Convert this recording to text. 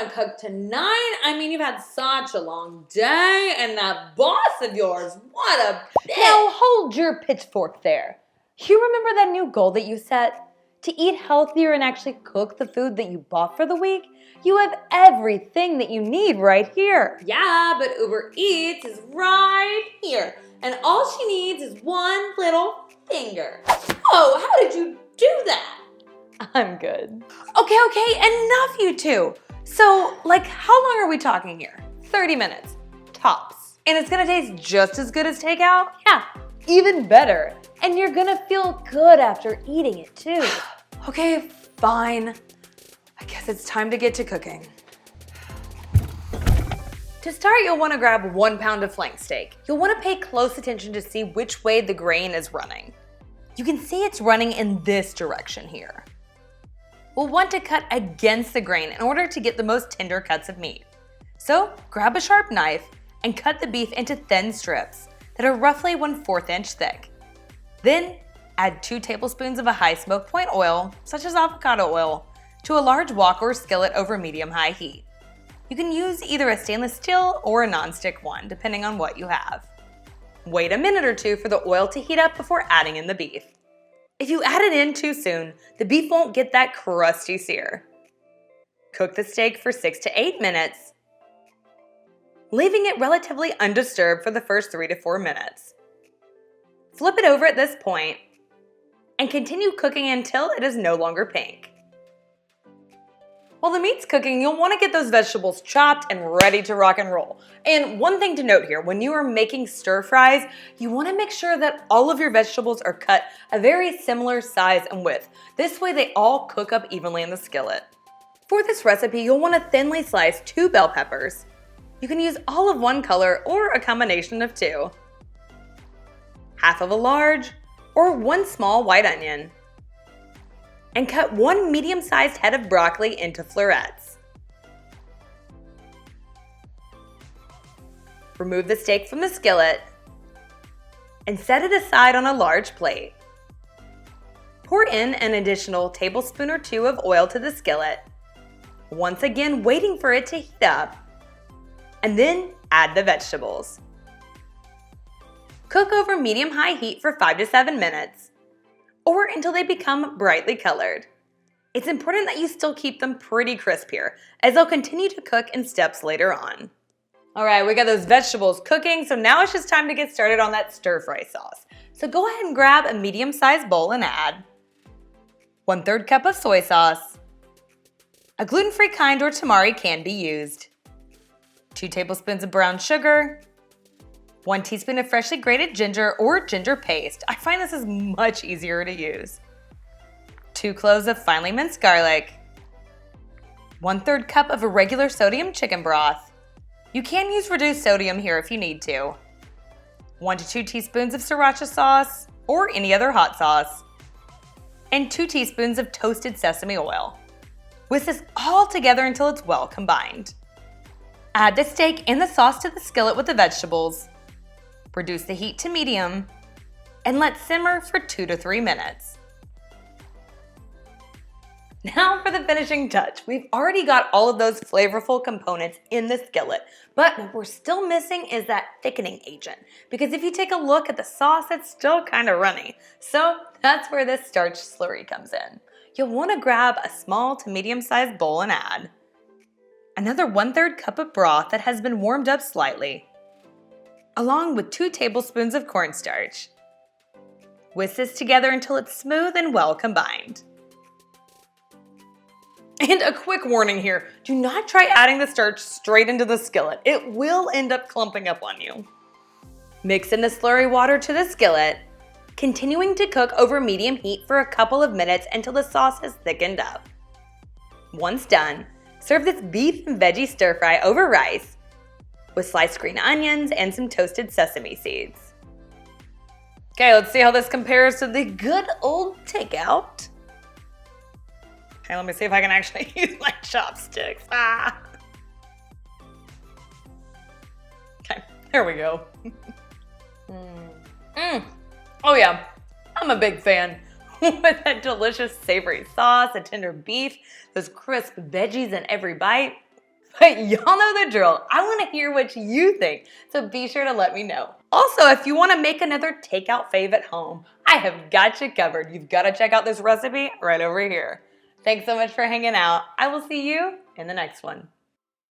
want to cook tonight? I mean, you've had such a long day, and that boss of yours, what a bitch. Now hold your pitchfork there. You remember that new goal that you set? To eat healthier and actually cook the food that you bought for the week? You have everything that you need right here. Yeah, but Uber Eats is right here, and all she needs is one little finger. Oh, how did you do that? I'm good. Okay, enough you two. So, how long are we talking here? 30 minutes, tops. And it's gonna taste just as good as takeout? Yeah, even better. And you're gonna feel good after eating it too. Okay, fine. I guess it's time to get to cooking. To start, you'll wanna grab 1 pound of flank steak. You'll wanna pay close attention to see which way the grain is running. You can see it's running in this direction here. We'll want to cut against the grain in order to get the most tender cuts of meat. So grab a sharp knife and cut the beef into thin strips that are roughly 1/4 inch thick. Then add 2 tablespoons of a high smoke point oil, such as avocado oil, to a large wok or skillet over medium-high heat. You can use either a stainless steel or a non-stick one, depending on what you have. Wait a minute or two for the oil to heat up before adding in the beef. If you add it in too soon, the beef won't get that crusty sear. Cook the steak for 6 to 8 minutes, leaving it relatively undisturbed for the first 3 to 4 minutes. Flip it over at this point and continue cooking until it is no longer pink. While the meat's cooking, you'll want to get those vegetables chopped and ready to rock and roll. And one thing to note here, when you are making stir fries, you want to make sure that all of your vegetables are cut a very similar size and width. This way they all cook up evenly in the skillet. For this recipe, you'll want to thinly slice 2 bell peppers. You can use all of one color or a combination of 2. Half of a large or 1 small white onion. And cut 1 medium-sized head of broccoli into florets. Remove the steak from the skillet and set it aside on a large plate. Pour in an additional tablespoon or 2 of oil to the skillet, once again waiting for it to heat up, and then add the vegetables. Cook over medium-high heat for 5 to 7 minutes. Or until they become brightly colored. It's important that you still keep them pretty crisp here, as they'll continue to cook in steps later on. All right, we got those vegetables cooking, so now it's just time to get started on that stir-fry sauce. So go ahead and grab a medium-sized bowl and add 1/3 cup of soy sauce. A gluten-free kind or tamari can be used. 2 tablespoons of brown sugar. 1 teaspoon of freshly grated ginger or ginger paste. I find this is much easier to use. 2 cloves of finely minced garlic. 1/3 cup of a regular sodium chicken broth. You can use reduced sodium here if you need to. 1 to 2 teaspoons of sriracha sauce or any other hot sauce. And 2 teaspoons of toasted sesame oil. Whisk this all together until it's well combined. Add the steak and the sauce to the skillet with the vegetables. Reduce the heat to medium, and let simmer for 2 to 3 minutes. Now for the finishing touch. We've already got all of those flavorful components in the skillet, but what we're still missing is that thickening agent, because if you take a look at the sauce, it's still kind of runny. So that's where this starch slurry comes in. You'll want to grab a small to medium-sized bowl and add another 1/3 cup of broth that has been warmed up slightly, along with 2 tablespoons of cornstarch. Whisk this together until it's smooth and well combined. And a quick warning here, do not try adding the starch straight into the skillet. It will end up clumping up on you. Mix in the slurry water to the skillet, continuing to cook over medium heat for a couple of minutes until the sauce has thickened up. Once done, serve this beef and veggie stir fry over rice with sliced green onions and some toasted sesame seeds. Okay, let's see how this compares to the good old takeout. Okay, let me see if I can actually use my chopsticks. Okay, there we go. Oh yeah, I'm a big fan. With that delicious savory sauce, a tender beef, those crisp veggies in every bite. But y'all know the drill. I want to hear what you think, so be sure to let me know. Also, if you want to make another takeout fave at home, I have got you covered. You've got to check out this recipe right over here. Thanks so much for hanging out. I will see you in the next one.